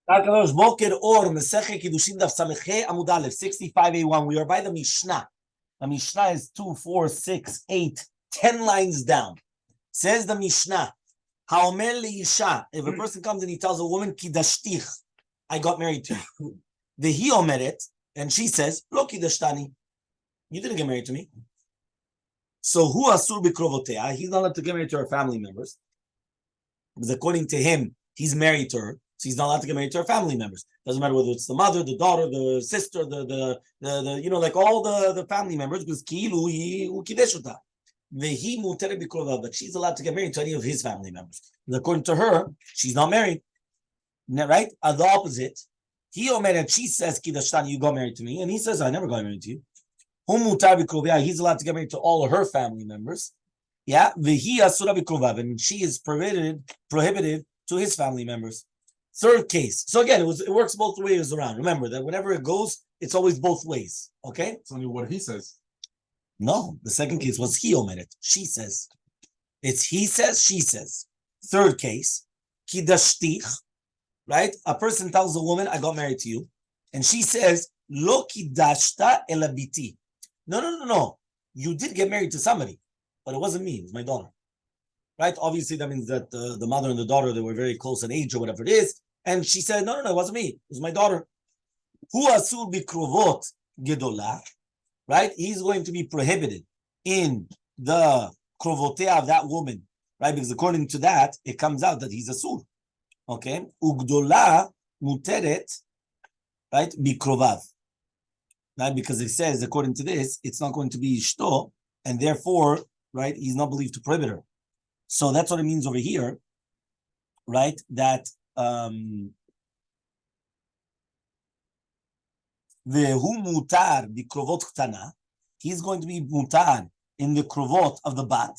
Boker Or, Masechet Kiddushin Daf Samechet Amud Aleph 65A1. We are by the Mishnah. The Mishnah is 2, 4, 6, 8, 10 lines down. Says the Mishnah, Haomer Leisha. If a person comes and he tells a woman, Kidashtich, I got married to you. The he omeret, and she says, Lo Kidashtani, you didn't get married to me. So who asur bikrovotea? He's not allowed to get married to her family members. Because according to him, he's married to her. So he's not allowed to get married to her family members. Doesn't matter whether it's the mother, the daughter, the sister, the like all the family members, because kilu he ukideshuta. Vehi mutere bikrova, but she's allowed to get married to any of his family members. And according to her, she's not married. Right? The opposite. He omered, she says, Kidashtani, you got married to me. And he says, I never got married to you. He's allowed to get married to all of her family members. Yeah, and she is prohibited to his family members. Third case. So again, it works both ways around. Remember that whenever it goes, it's always both ways. Okay? It's only what he says. No, the second case was he omitted. She says. It's he says, she says. Third case, kidashtich, right? A person tells a woman, I got married to you. And she says, lo kidashta elabiti. No. You did get married to somebody, but it wasn't me. It was my daughter. Right? Obviously, that means that the mother and the daughter, they were very close in age or whatever it is. And she said, no, it wasn't me. It was my daughter. Hu asur bikruvot gedolah. Right? He's going to be prohibited in the krovotea of that woman. Right? Because according to that, it comes out that he's asur. Okay? Ugdolah muteret. Right? Bikrovav. Right? Because it says, according to this, it's not going to be ishto, and therefore, right, he's not believed to prohibit her. So that's what it means over here, right? That the hu mutar the krovot ktana, he's going to be mutar in the krovot of the bat,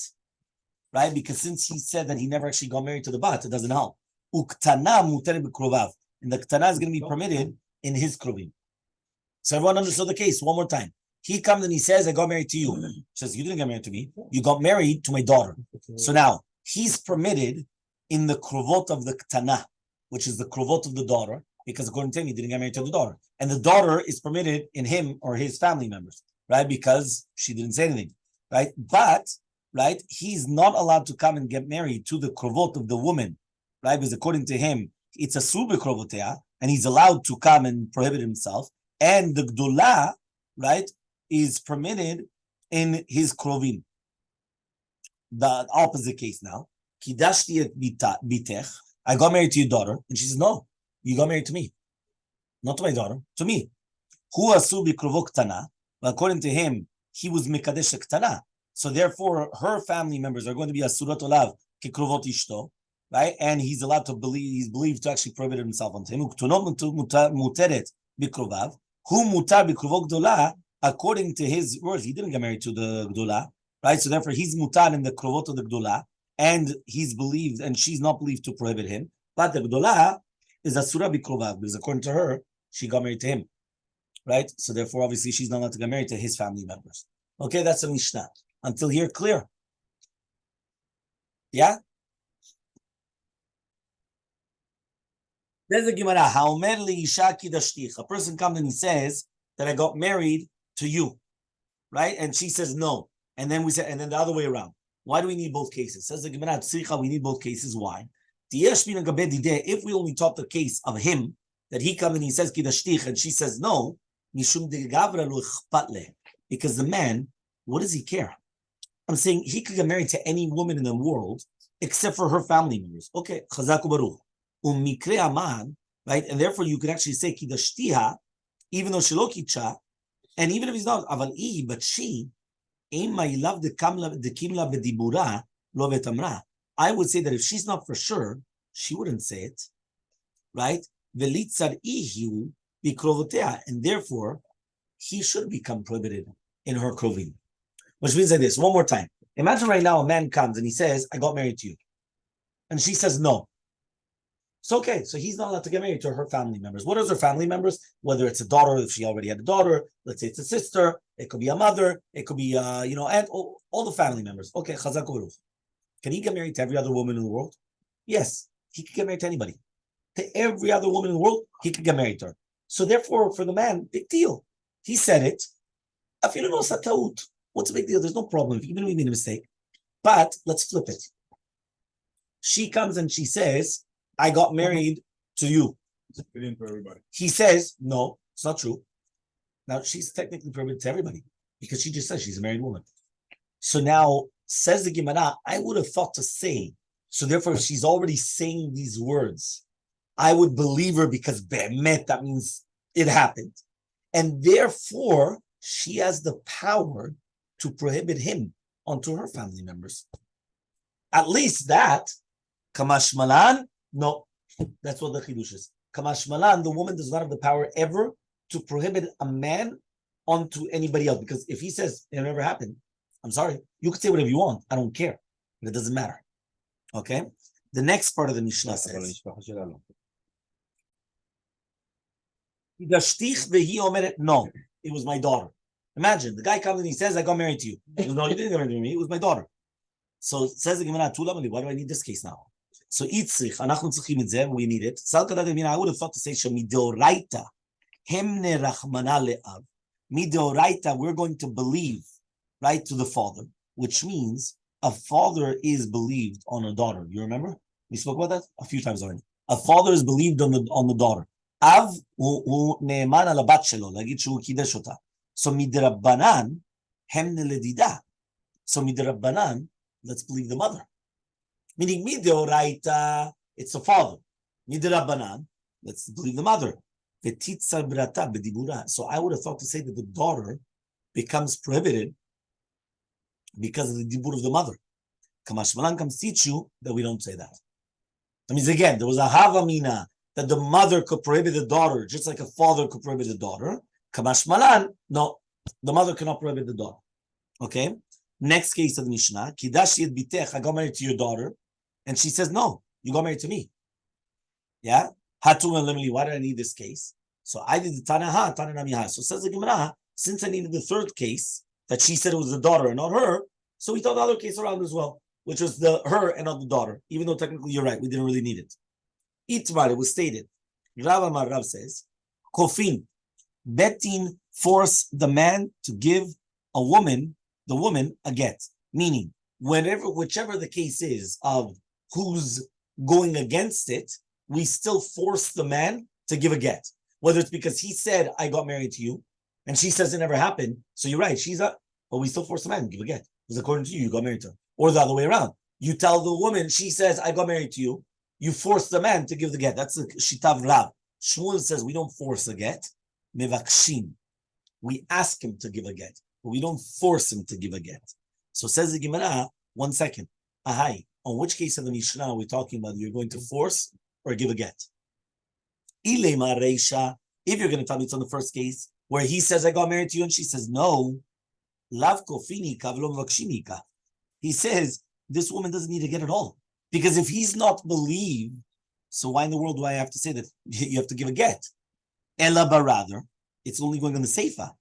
right? Because since he said that he never actually got married to the bat, it doesn't help. Uktana mutar bikrovav, and the ktana is going to be permitted in his krovim. So everyone understood the case. One more time. He comes and he says, I got married to you. He says, you didn't get married to me. You got married to my daughter. So now, he's permitted in the krovot of the ktana, which is the krovot of the daughter, because according to him, he didn't get married to the daughter. And the daughter is permitted in him or his family members, right? Because she didn't say anything, right? But, right, he's not allowed to come and get married to the krovot of the woman, right? Because according to him, it's a sur bikrovotea, and he's allowed to come and prohibit himself. And the gdolah, right, is permitted in his krovim. The opposite case now. Kidashti et bitech. I got married to your daughter. And she says, no, you got married to me. Not to my daughter, to me. Hu asu bikrovo ktana. According to him, he was mekadesh ktana. So therefore, her family members are going to be asurat olav kekrovot ishto, right? And he's allowed to believe, he's believed to actually prohibit himself onto him. Uktunot muteret bikrovav. Hu mutar bikrovo gdolah. According to his words, he didn't get married to the gdolah, right? So therefore, he's mutar in the krovot of the gdolah, and he's believed, and she's not believed to prohibit him. But the gdolah is asura bikrovav, because according to her, she got married to him, right? So therefore, obviously, she's not allowed to get married to his family members. Okay, that's a Mishnah. Until here, clear? Yeah? There's the Gemara. Haomer leisha kidashtich. A person comes and he says that I got married to you, right? And she says no. And then we say, and then the other way around. Why do we need both cases? Says the Gemara, we need both cases. Why? If we only taught the case of him, that he comes and he says kidashtich, and she says no, because the man, what does he care? I'm saying he could get married to any woman in the world except for her family members. Okay, chazaku baruch. Umikre aman, right? And therefore you could actually say kidashtiha, even though she lo kitcha, and even if he's not, but she, I would say that if she's not for sure, she wouldn't say it, right? And therefore, he should become prohibited in her krovim. Which means like this, one more time. Imagine right now a man comes and he says, I got married to you. And she says no. So okay, so he's not allowed to get married to her family members. What are her family members? Whether it's a daughter, if she already had a daughter, let's say it's a sister, it could be a mother, it could be and all the family members. Okay, chazak u'ruch. Can he get married to every other woman in the world? Yes, he can get married to anybody. to every other woman in the world, he could get married to her. So therefore, for the man, big deal. He said it. What's the big deal? There's no problem, even if we made a mistake. But let's flip it. She comes and she says, I got married to you. For everybody. He says, no, it's not true. Now, she's technically permitted to everybody because she just says she's a married woman. So now, says the Gemara, I would have thought to say, so therefore, if she's already saying these words, I would believe her because be'emet, that means it happened. And therefore, she has the power to prohibit him onto her family members. At least that, Kamash Malan, no, that's what the Chidush is. Kamash Malan, the woman does not have the power ever to prohibit a man onto anybody else. Because if he says it never happened, I'm sorry, you could say whatever you want. I don't care. But it doesn't matter. Okay? The next part of the Mishnah says, no, it was my daughter. Imagine, the guy comes and he says, I got married to you. He goes, no, you didn't get married to me. It was my daughter. So it says the Gemara, why do I need this case now? So itzrich, anachnu tzrichim et zeh, we need it. I would have thought to say, shemidoraita, hemne rachmana le'av. Midoraita, we're going to believe, right, to the father, which means a father is believed on a daughter. You remember? We spoke about that a few times already. A father is believed on the daughter. Av hu ne'eman al bat shelo, lagid shu kidesh ota. So midrabbanan, hemne ledida. So midrabbanan, let's believe the mother. Meaning midoraita, it's the father. Midrabbanan, let's believe the mother. So I would have thought to say that the daughter becomes prohibited because of the dibur of the mother. Kamash Malan comes teach you that we don't say that. That means again, there was a havamina that the mother could prohibit the daughter, just like a father could prohibit the daughter. Kamash Malan, no, the mother cannot prohibit the daughter. Okay? Next case of the Mishnah, Kidash yed bitech, I got married to your daughter, and she says, no, you got married to me. Yeah? Hatum and why did I need this case? So I did the Tanaha, Tananamiha. So says the Gemara, since I needed the third case, that she said it was the daughter and not her, so we thought the other case around as well, which was the her and not the daughter, even though technically you're right, we didn't really need it. Itmar, it was stated. Rav Amar Rav says, Kofin, Betin force the man to give the woman a get. Meaning, whichever the case is of who's going against it, we still force the man to give a get. Whether it's because he said, I got married to you, and she says it never happened. So you're right, but we still force the man to give a get. Because according to you, you got married to her. Or the other way around. You tell the woman, she says, I got married to you. You force the man to give the get. That's the Shitav Rav. Shmuel says we don't force a get. Mevakshin. We ask him to give a get, but we don't force him to give a get. So says the Gemara, 1 second. Ahai, on which case of the Mishnah are we talking about? You're going to force or give a get? Ilema Reisha, if you're going to tell me it's on the first case, where he says, I got married to you, and she says, no. Lav kofini kavlom vakshinika. He says, this woman doesn't need to get at all. Because if he's not believed, so why in the world do I have to say that you have to give a get? Ella rather, it's only going on the Seifa,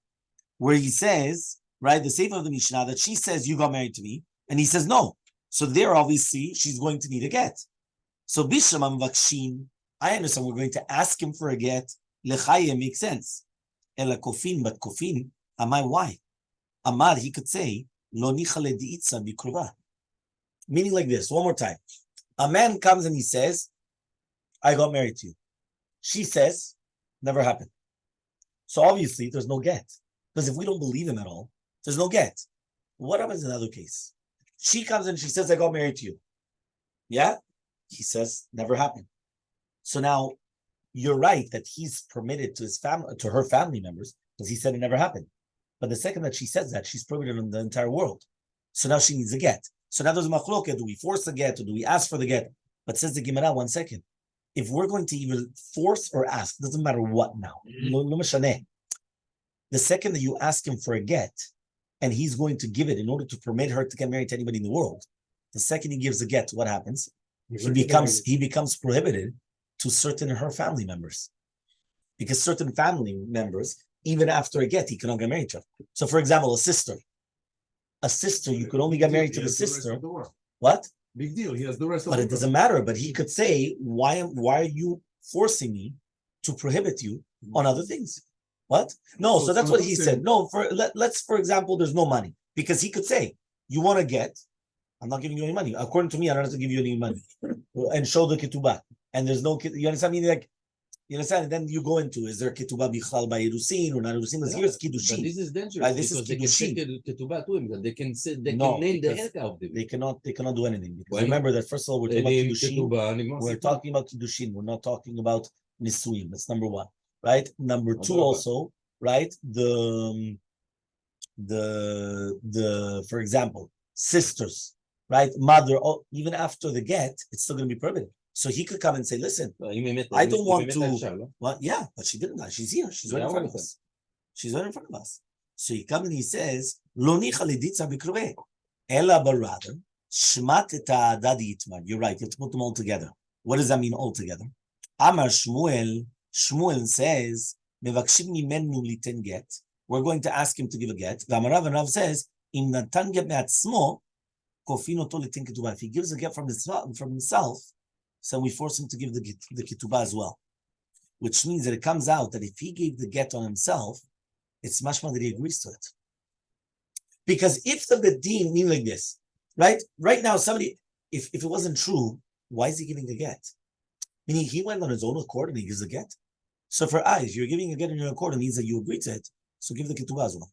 where he says, right, the Seifa of the Mishnah, that she says, you got married to me, and he says, no. So there, obviously, she's going to need a get. So Bishamam Vakshin, I understand we're going to ask him for a get. Lechaye makes sense. Ella kofin, but kofin, amai, why? Amar, he could say, lo nichale diitza bikruva. Meaning like this, one more time. A man comes and he says, I got married to you. She says, never happened. So obviously, there's no get. Because if we don't believe him at all, there's no get. What happens in another case? She comes and she says, I got married to you. Yeah? He says, never happened. So now, you're right that he's permitted to his family, to her family members, because he said it never happened. But the second that she says that, she's prohibited in the entire world. So now she needs a get. So now there's a machloket. Do we force the get or do we ask for the get? But says the Gemara, 1 second. If we're going to either force or ask, doesn't matter what now. The second that you ask him for a get, and he's going to give it in order to permit her to get married to anybody in the world, the second he gives a get, what happens? He becomes prohibited to certain her family members. Because certain family members, even after a get, he cannot get married to her. So, for example, a sister, you could only get married to the sister. What? Big deal. He has the rest of the But it doesn't matter. But he could say, why are you forcing me to prohibit you on other things. What? No, so that's what he said. No, let's, for example, there's no money. Because he could say, you want to get, I'm not giving you any money. According to me, I don't have to give you any money. And show the ketubah. And there's no, you understand me? Like, you understand? And then you go into, is there ketubah bichlal by Yerusin or not Yerusin? Here's kiddushin. But this is dangerous. Right, this is they kiddushin. can take ketubah to him because they can say, they No, can name the because head of them. they cannot do anything. Because remember that first of all, we're talking about kiddushin. We're talking about kiddushin. We're not talking about nisuim. That's number one, right? Number two also, right? The for example, sisters, right? Mother, even after the get, it's still going to be prohibited. So he could come and say, listen, I don't want to. Well, yeah, but she didn't die. She's here. She's right in front of us. She's right in front of us. So he comes and he says, Lo nicha liditza b'kruveh, ela but rather, shmat et ha'adadi yitmar. You're right. You have to put them all together. What does that mean all together? Amar Shmuel. Shmuel says, mevakshim mimenu liten get. We're going to ask him to give a get. V'amarav and Rav says, im natan get me'atzmo, kofin oto litin ketubah. If he gives a get from himself, so we force him to give the ketubah as well. Which means that it comes out that if he gave the get on himself, it's mashma that he agrees to it. Because if the bedin mean like this, right? Right now, somebody, if it wasn't true, why is he giving a get? Meaning he went on his own accord and he gives a get. So for eyes, you're giving a get on your accord, it means that you agree to it. So give the ketubah as well.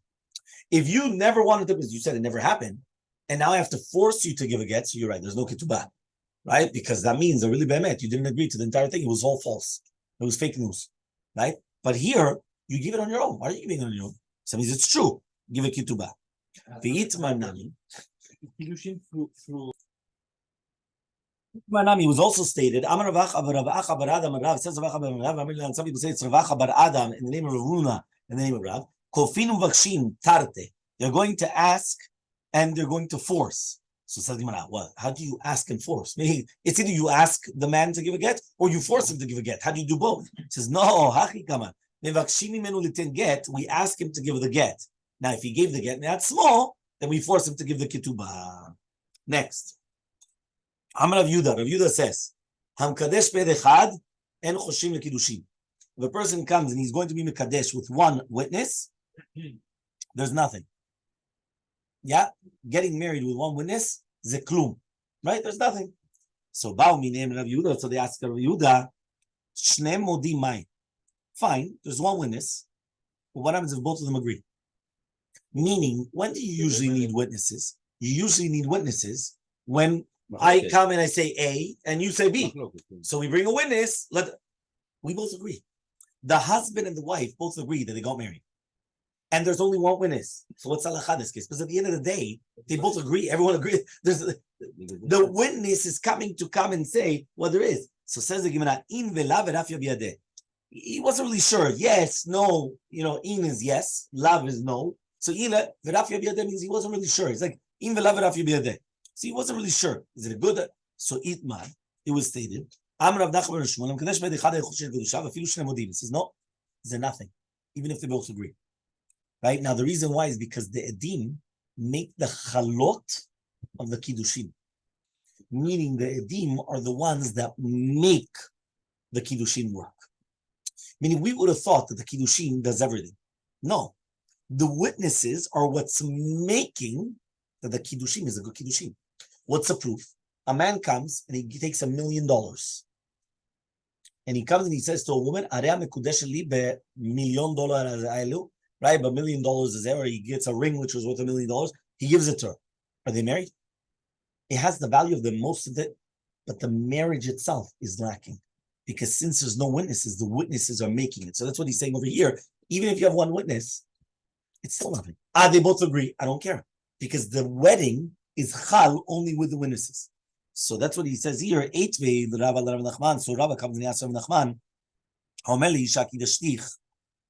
If you never wanted to, because you said it never happened, and now I have to force you to give a get, so you're right, there's no ketubah, right? Because that means that really be'emet, you didn't agree to the entire thing. It was all false. It was fake news, right? But here, you give it on your own. Why are you giving it on your own? So that means it's true. Give a ketubah. Manami was also stated. Some people say it's Ravacha bar Adam in the name of Ravuna, in the name of Rav. Kofinu vakshin tarte. They're going to ask and they're going to force. So says the Gemara, well, how do you ask and force? Meaning, it's either you ask the man to give a get or you force him to give a get. How do you do both? It says, no, hachi kama. Get, we ask him to give the get. Now, if he gave the get, that's small, then we force him to give the ketubah. Next. Amar Rav Yudah says, Hamkadesh bedechad en choshim lekiddushin. If a person comes and he's going to be mekadesh with one witness, there's nothing. Yeah, getting married with one witness, zeklum, right? There's nothing. So Ba'u minem Rav Yudah, so they ask Rav Yudah, shneim modim mai. Fine, there's one witness, but what happens if both of them agree? Meaning, when do you usually need witnesses? You usually need witnesses when I come and I say A and you say B. So we bring a witness, we both agree. The husband and the wife both agree that they got married. And there's only one witness. So what's halakha in this case? Because at the end of the day, they both agree, everyone agrees. The witness is coming to come and say what there is. So says the Gemara, in velav erafya biyadeh. He wasn't really sure. Yes, no, in is yes, love is no. So ila verafya biyadeh means he wasn't really sure. It's like in velav verafya biyadeh. So he wasn't really sure. Is it a good? So itman, it was stated. It says no, is there nothing, even if they both agree. Right now, the reason why is because the edim make the chalot of the kiddushin, meaning the edim are the ones that make the kiddushin work. Meaning, we would have thought that the kiddushin does everything. No, the witnesses are what's making that the kiddushin is a good kiddushin. What's the proof? A man comes and he takes $1 million, and he comes and he says to a woman, "Area mekudesh li be $1 million ailu." Right, but $1 million is there. Or he gets a ring which was worth $1 million. He gives it to her. Are they married? It has the value of the most of it, but the marriage itself is lacking. Because since there's no witnesses, the witnesses are making it. So that's what he's saying over here. Even if you have one witness, it's still nothing. They both agree. I don't care. Because the wedding is chal only with the witnesses. So that's what he says here. Eitvei l'Rava Nachman. So Rava comes and asks Rav Nachman, Homeli shaki dashtich.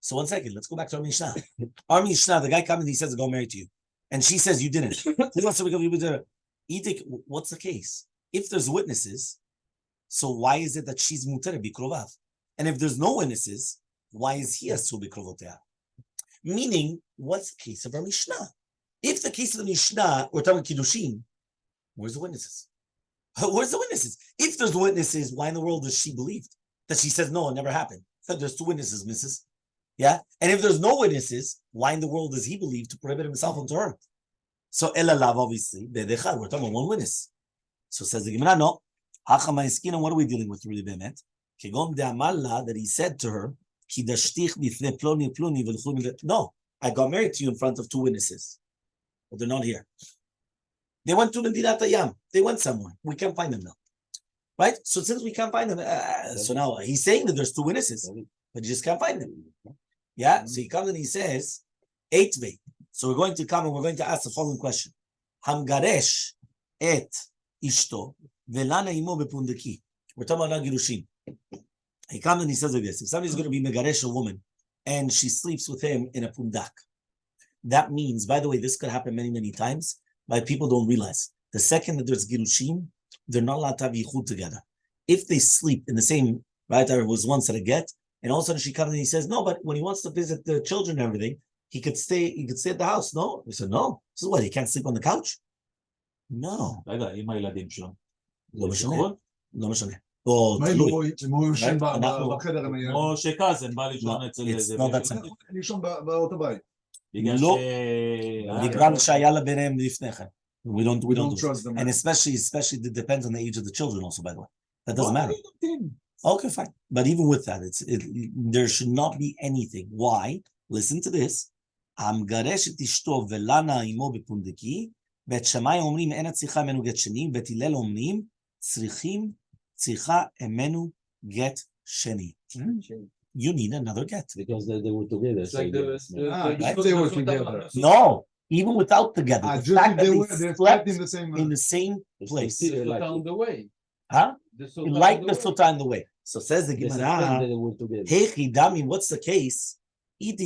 So 1 second, let's go back to our Mishnah. Our Mishnah, the guy comes and he says, "I got married to you," and she says, "You didn't." What's the case? If there's witnesses, so why is it that she's muter bikrovav? And if there's no witnesses, why is he asul bikrovotea? Meaning, what's the case of our Mishnah? If the case of the Mishnah, we're talking kiddushin, where's the witnesses? Where's the witnesses? If there's witnesses, why in the world does she believe? that she says, no, it never happened. So there's two witnesses, Mrs. Yeah? And if there's no witnesses, why in the world does he believe to prohibit himself onto her? So, Elalav, obviously, we're talking about one witness. So says the Gemara, no. What are we dealing with really, Bemet? That he said to her, no, I got married to you in front of two witnesses, but they're not here. They went to the Dirat Yam. They went somewhere. We can't find them now. Right? So since we can't find them, so now he's saying that there's two witnesses, but you just can't find them. Yeah? So he comes and he says, Eitve. So we're going to come and we're going to ask the following question. Hamgaresh et ishto velana imo bepundaki. We're talking about Girushin. He comes and he says like this. If somebody's going to be megaresh a woman and she sleeps with him in a pundak, that means, by the way, this could happen many, many times, but people don't realize. The second that there's Girushin, they're not allowed to have yichud together. If they sleep in the same, right, there was once at a get, and all of a sudden she comes and he says, no, but when he wants to visit the children and everything, he could stay at the house. No. He said, no. This is what, he can't sleep on the couch? No. לא משנה. לא משנה. מה אם הוא יושן בחדר עם הילד? או שקאזן בא לישון אצל איזה... לישון באותו בית. לא. בגלל שהיה לה ביניהם לפני כן. We don't trust them. And especially it depends on the age of the children also, by the way. That doesn't matter. Okay, fine. But even with that, there should not be anything. Why? Listen to this. המגרש את אשתו ולנה עמו בפונדקי, בית שמאי אומרים אין צריכה ממנו גט שני, בית הלל אומרים צריכה ממנו גט שני. You need another get. Because they were together. It's like they were together. No, even without together. The fact that they slept in the same place. On the way. Huh? Like the Sutta in the way. So says the Gemara, hey Chidami, what's the case? If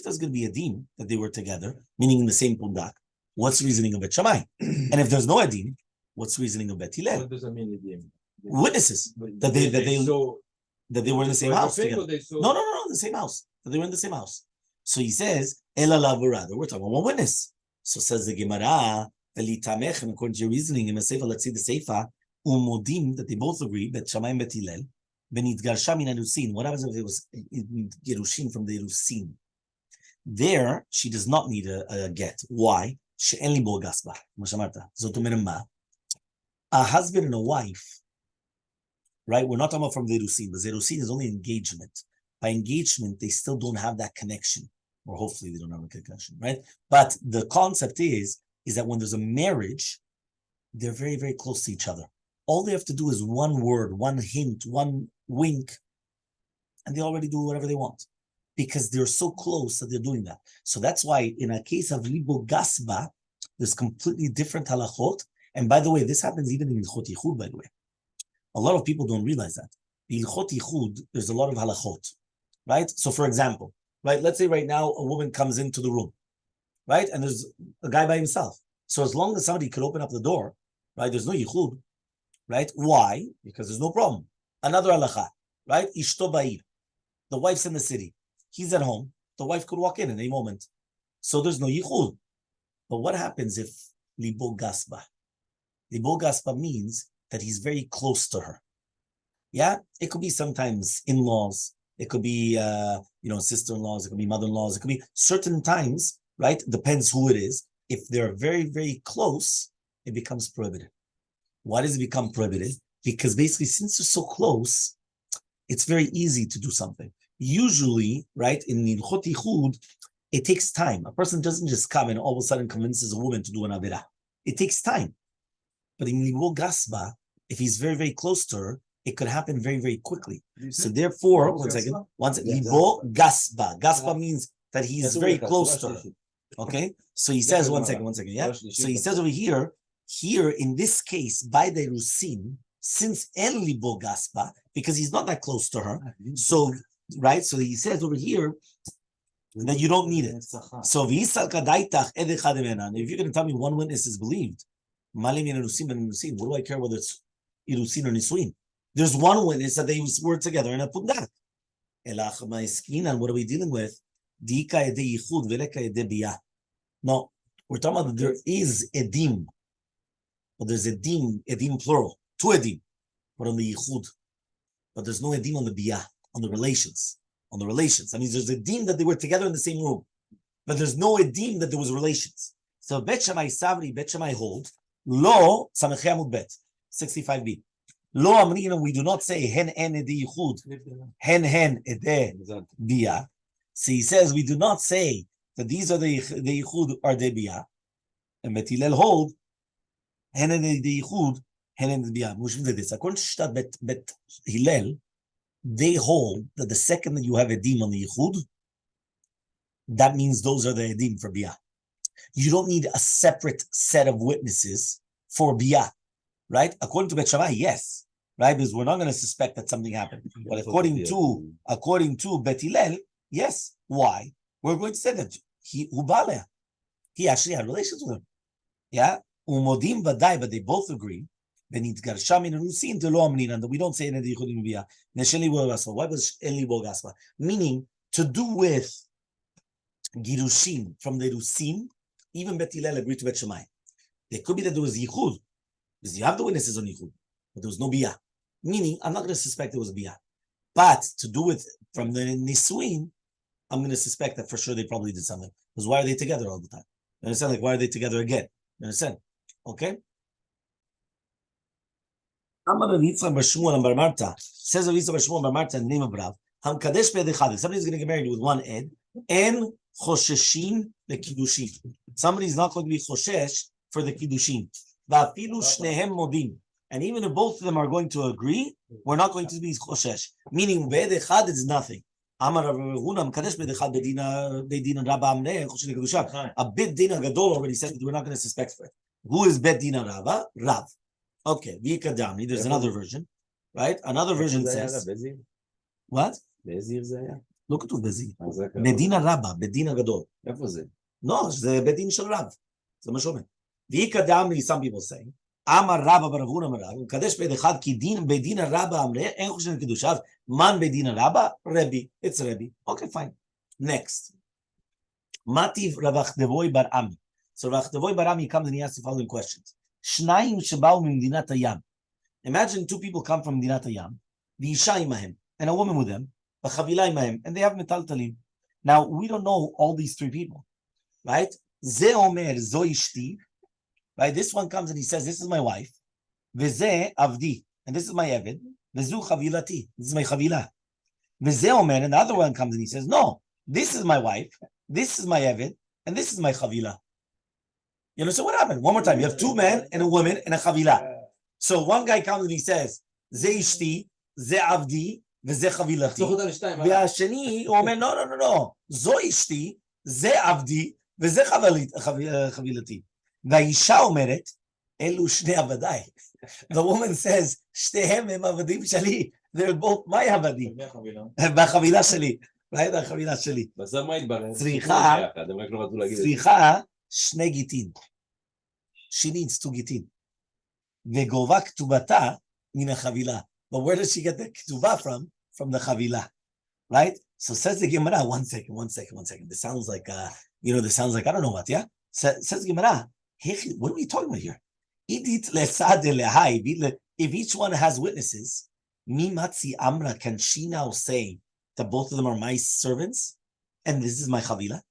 there's going to be a din that they were together, meaning in the same pundak, what's the reasoning of Bet Shammai? And if there's no adin, what's the reasoning of Bet Hillel? What does that mean, adin? Witnesses that they were in the same house together. No, the same house. That they were in the same house. So he says, Elalav, we're talking about one witness. So says the Gemara, Velitamech, and according to your reasoning, in Masechet, let's see the Seifa, Umodim, that they both agree, Bet Shammai and Bet Hillel, Benitgarsha min Erusin. What happens if it was Gerushin from the Erusin? There, she does not need a get. Why? She'en li bo gasba. Zot omerim ma? A husband and a wife, right? We're not talking about from the Erusin, but the Erusin is only engagement. By engagement, they still don't have that connection, or hopefully they don't have a connection, right? But the concept is that when there's a marriage, they're very, very close to each other. All they have to do is one word, one hint, one wink, and they already do whatever they want because they're so close that they're doing that. So that's why in a case of libo gasba, there's completely different halachot. And by the way, this happens even in Ilchot Yichud, by the way. A lot of people don't realize that. In Ilchot Yichud, there's a lot of halachot, right? So for example, right, let's say right now a woman comes into the room, right? And there's a guy by himself. So as long as somebody could open up the door, right, there's no Yichud, right? Why? Because there's no problem. Another halacha, right? Ishto ba'ir. The wife's in the city. He's at home. The wife could walk in any moment. So there's no yichud. But what happens if libo gasba? Libo gasba means that he's very close to her. Yeah? It could be sometimes in-laws. It could be, sister-in-laws. It could be mother-in-laws. It could be certain times, right? Depends who it is. If they're very, very close, it becomes prohibited. Why does it become prohibited? Because basically, since they're so close, it's very easy to do something. Usually, right, in Ilchot Yichud, it takes time. A person doesn't just come and all of a sudden convinces a woman to do an Avirah. It takes time. But in Libo Gasba, if he's very, very close to her, it could happen very, very quickly. So therefore, one second. Libo Gasba. Gasba means that he's very close to her. Okay? So he says, one second, yeah? So he says over here in this case, by the Rusin, since En Libo Gasba, because he's not that close to her, so, right, so he says over here that you don't need it. So, if you're going to tell me one witness is believed, what do I care whether it's Irusin or Nisuin? There's one witness that they were together in a pundak. And what are we dealing with? No, we're talking about that there is edim, but there's edim plural, two edim, but on the yichud. but there's no edim on the biyah, on the relations. On the relations. I mean, there's a edim that they were together in the same room, but there's no edim that there was relations. So Bet Shammai Savri, Bet Shammai hold, Lo, Samechei Amud Bet, 65b. Lo Amrina, we do not say hen edi yichud, hen ede biyah. So he says we do not say that these are the yichud or the biyah. And Bet Hillel hold hen ede yichud, hen ede biyah. Mushim did this. According to Shtat Bet Hillel, they hold that the second that you have edim on the yichud, that means those are the edim for biyah. You don't need a separate set of witnesses for biyah, right? According to Bet Shammai, yes, right? Because we're not going to suspect that something happened. But according to Bet Hillel, yes. Why? We're going to say that he actually had relations with him. Yeah? Umodim vadai, but they both agree. And that we don't say why was Eli Bogaspa? Meaning to do with Girushin from the Rusim, even Bet Hillel agreed to Bet Shammai. There could be that there was Yichud, because you have the witnesses on Yichud, but there was no Biyah. Meaning, I'm not going to suspect there was a Biyah. But to do it from the Nisuin, I'm going to suspect that for sure they probably did something. Because why are they together all the time? You understand? Like, why are they together again? You understand? Okay? Amar Yitzchak bar Shmuel bar Marta says of Yitzchak bar Shmuel bar Marta in the name of Rav, Hamkadesh be'edechad. Somebody's going to get married with one ed, and chosheshin the kiddushin. Somebody's not going to be choshesh for the kiddushin. Va'afilu shnehem modim. And even if both of them are going to agree, we're not going to be choshesh. Meaning be'edechad is nothing. Amar Rav Huna Hamkadesh be'edechad bedina Rabba amneh choshesh kiddushin. A bit dina gadol already said that we're not going to suspect for it. Who is bet dina Rabba? Rav. Okay, V'ikadamni. There's another version, right? Another version says what? Look at Bezir. Bedina Rabba, Bedina Gadol. No, זה בדין של רב. זה מה שאומר. ויקדמני, some people say, אמר רבא ברבון אמר רב, מקדש בית אחד כי בדין רבא אמרה, אין חושבים קדושיו, מן בדין רבא? רבי. It's Rabbi. Okay, fine. Next. מטיב רבחדבוי בר עמי. So רבחדבוי בר עמי comes and he asks the following questions. שניים שבאו ממדינת הים. Imagine two people come from מדינת הים, ואישה עמהם, and a woman with them, and they have metaltalim. Now, we don't know all these three people, right? Ze omer zo ishti, right? This one comes and he says, this is my wife. Veze avdi, and this is my eved. Vezu chavilati, this is my chavila. Veze omer, and the other one comes and he says, no, this is my wife, this is my eved, and this is my chavila. You know, so what happened? One more time, you have two men and a woman and a chavila. So one guy comes and he says, ze ishti, ze avdi, וזה חבילתי, והשני הוא אומר, לא, זו אשתי, זה עבדי, וזה חבילתי. והאישה אומרת, אלו שני עבדיי. The woman says, שתיהם הם עבדים שלי, they're both my עבדים. בחבילה שלי, בחבילה שלי. צריכה שני גיטין. She needs two גיטין. וגובה כתובתה מן החבילה. But where does she get the ketubah from? From the chavilah, right? So says the Gemara, one second. This sounds like, this sounds like, I don't know what, yeah? Says the Gemara, what are we talking about here? If each one has witnesses, mimatzi amra, can she now say that both of them are my servants? And this is my chavilah?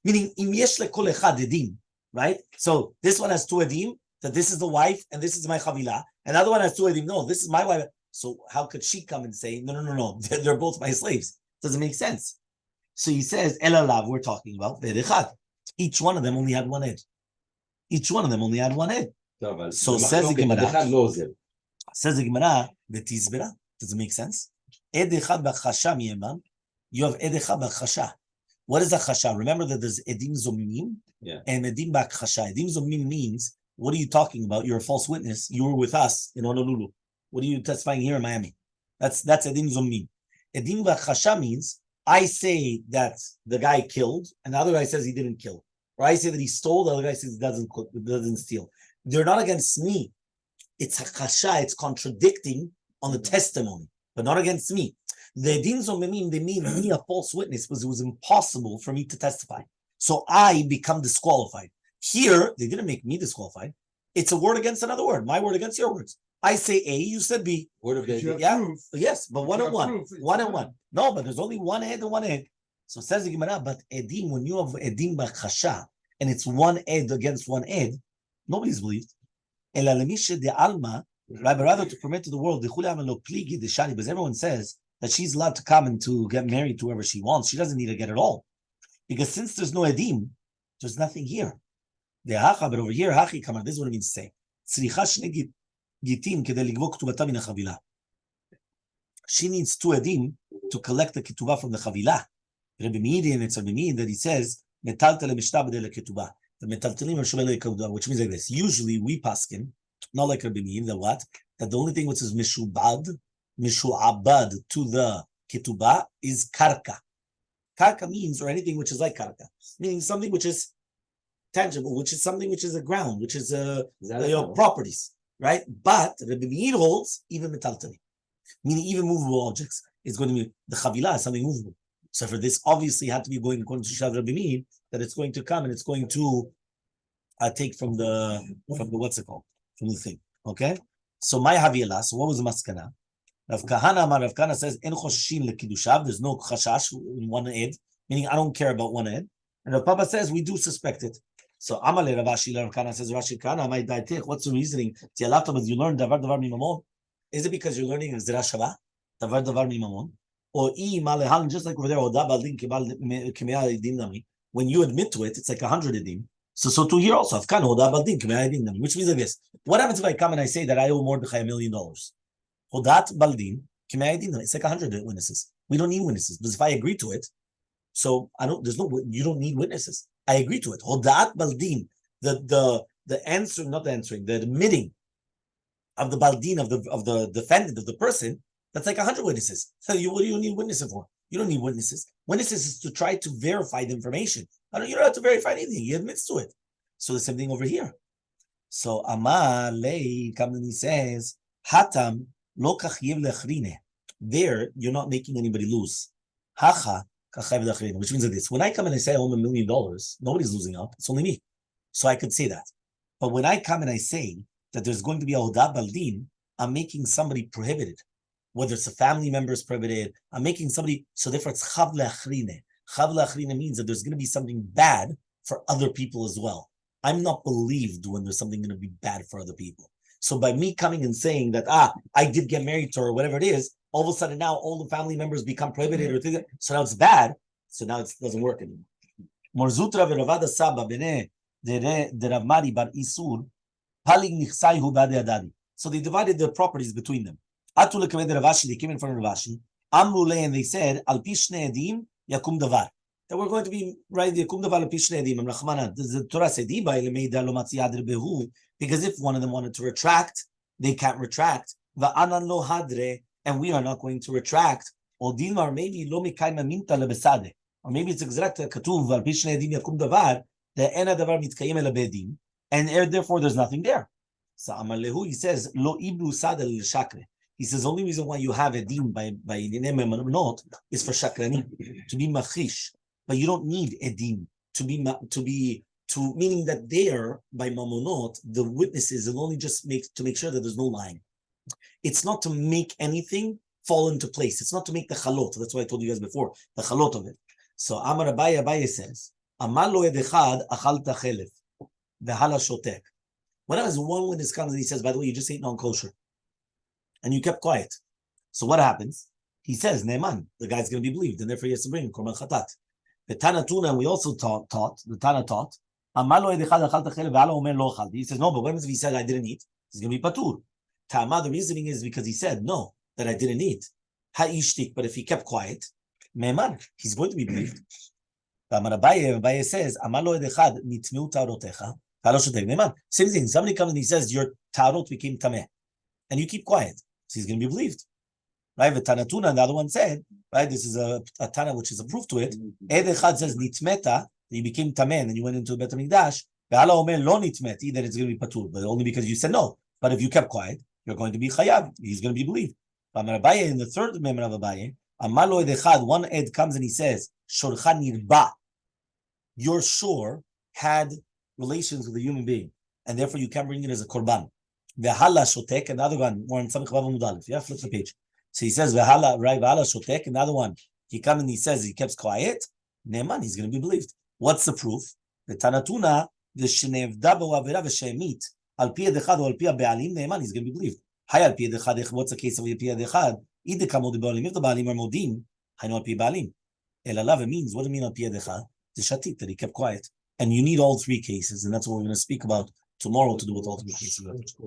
Meaning, im yesh lekol echad edim, right? So this one has two edim, that this is the wife, and this is my chavilah. Another one has two edim, no, this is my wife. So how could she come and say, no, they're both my slaves? Doesn't make sense. So he says, Elalav, we're talking about Vedechad. Each one of them only had one head. So says the Gemara, Vetizbera, does it make sense? Edechad b'chasha mi'eman. You have Edechad b'chasha. What is a chasha? Remember that there's Edim Zomim and Edim b'chasha. Edim Zomim means, what are you talking about? You're a false witness. You were with us in Honolulu. What are you testifying here in Miami? That's Edim Zomim. Edim b'chasha means I say that the guy killed, and the other guy says he didn't kill. Or I say that he stole, the other guy says he doesn't steal. They're not against me. It's hakasha, it's contradicting on the testimony, but not against me. The Edim Zomim, they made me a false witness because it was impossible for me to testify. So I become disqualified. Here, they didn't make me disqualified. It's a word against another word. My word against your words. I say A, you said B. Where did they If you have Yeah. proof, Yes, but one You on have one. proof, it's One on fine. one. No, but there's only one ed and one ed. So says the Gemara, but edim, when you have edim b'chasha, and it's one ed against one ed, nobody's believed. Ela lemisha de alma, right? But rather to permit to the world, because everyone says that she's allowed to come and to get married to whoever she wants. She doesn't need to get it all. Because since there's no edim, there's nothing here. The hacha, but over here, hachi kamar, this is what it means to say. Tzricha shne gitim kedei ligvo ketubata min hachavila. She needs two edim to collect the ketubah from the chavilah. Rabbi Meir, and it's Rabbi Meir that he says, metaltele mishtabed le ketubah. The metaltelim are shobele ketubah, which means like this. Usually we paskin, not like Rabbi Meir, that what? That the only thing which is mishuabad to the ketubah is karka. Karka means, or anything which is like karka, meaning something which is tangible, which is something which is a ground, which is properties, right? But Rabbi Meir holds even metaltelim, meaning even movable objects is going to be the chavilah is something movable. So for this, obviously, had to be going according to Shav Rabbi Meir that it's going to come and it's going to take from the what's it called, from the thing. Okay. So my havila. So what was the maskana? Rav Kahana says en choshim lekidushav. There's no chashash in one ed, meaning I don't care about one ed. And Rav Papa says we do suspect it. So Amale Rav Ashi Rav Kahana says Rashi Kahana my daitich. What's the reasoning? You learn davar mimamon. Is it because you're learning Zera Shava? Davar mimamon. Or just like over there, when you admit to it, it's like 100 edim. So to here also, which means like this. What happens if I come and I say that I owe Mordechai $1 million? Hodat baldin, it's like 100 witnesses. We don't need witnesses, because if I agree to it, so you don't need witnesses. I agree to it. Hodat baldin, the answer, not the answering, the admitting of the baldin of the defendant of the person. That's like 100 witnesses. So what do you need witnesses for? You don't need witnesses. Witnesses is to try to verify the information. You don't have to verify anything. He admits to it. So the same thing over here. So Elmaleh comes and he says, Hatam lo kachyev lechrine. There, you're not making anybody lose. Hacha kachayev lechrine. Which means like this. When I come and I say I owe $1 million, nobody's losing out. It's only me. So I could say that. But when I come and I say that there's going to be a hodah baldin, I'm making somebody prohibited. Whether it's a family member is prohibited, I'm making somebody, so therefore it's chav le'achrine. Chav le'achrine means that there's going to be something bad for other people as well. I'm not believed when there's something going to be bad for other people. So by me coming and saying that, I did get married to her, or whatever it is, all of a sudden now all the family members become prohibited, or things, so now it's bad, so now it doesn't work anymore. Morzutra v'ravada saba b'nei de Rav Mari bar Isur, paling nichsai hu b'adei adadi. So they divided their properties between them. They came in front of Ravashi. Amrule, and they said, Al pishne edim yakum davar. That we're going to be right. Yakum davar al pishne edim. And Rachmana, the Torah said, because if one of them wanted to retract, they can't retract. Va'anan lo hadre, and we are not going to retract. Or dilmar maybe lo mikayma minta lebesade. Or maybe it's exactly katuv al pishne edim yakum davar. The ena davar mitkayim el bedim, and therefore there's nothing there. So Amalehu, he says, lo iblu sadel shakre. He says, the only reason why you have a din by not is for shakrani, to be machish. But you don't need a din meaning that there, by mamonot, the witnesses will only just to make sure that there's no lying. It's not to make anything fall into place. It's not to make the chalot. That's what I told you guys before, the chalot of it. So Amar Abaye says, Amar lo edechad achalta chelef, v'hala shotek. When as one witness comes and he says, by the way, you just ate non-kosher, and you kept quiet. So what happens? He says, Ne'eman, the guy's going to be believed, and therefore he has to bring Korban Chatat. The Tana Tuna, we also taught, the Tana taught, he says, no, but what happens if he said, I didn't eat? He's going to be Patur. Tama, the reasoning is because he said, no, that I didn't eat. Ha'ishtik, but if he kept quiet, Ne'eman, he's going to be believed. Abaye says, same thing, somebody comes and he says, your tarot became tameh, and you keep quiet. So he's going to be believed, right? The Tanatuna, the other one said, right? This is a Tana which is a proof to it. Ed Echad says nitmeta, you became tamen and you went into Bet Hamikdash. Ve'ala omer lo nitmeti, that it's going to be patur, but only because you said no. But if you kept quiet, you're going to be chayav. He's going to be believed. Amar Abaye, in the third member of Abaye, Amar lo Ed Echad, one Ed comes and he says, Shorcha nirba, your shore had relations with a human being, and therefore you can't bring it as a korban. Vehala shotek, another one, more in Samech Vav Amud Aleph. Yeah, flip the page. So he says, Vehala, right, Vehala shotek, another one. He comes and he says he keeps quiet. Ne'eman, he's going to be believed. What's the proof? The Tanatuna, the Shenevda B'Avera V'Shemit, Al Pi Yedechad or Al Pi Be'alim, Ne'eman, he's going to be believed. Hay Al Pi Yedechad, what's the case of Al Pi Yedechad? Ide Kamod Be'alim, if the Be'alim are Modim, Hayno Al Pi Be'alim. Elalav means, what do you mean Al Pi Yedechad? The Shatit, that he kept quiet. And you need all three cases, and that's what we're going to speak about tomorrow to do with all three cases.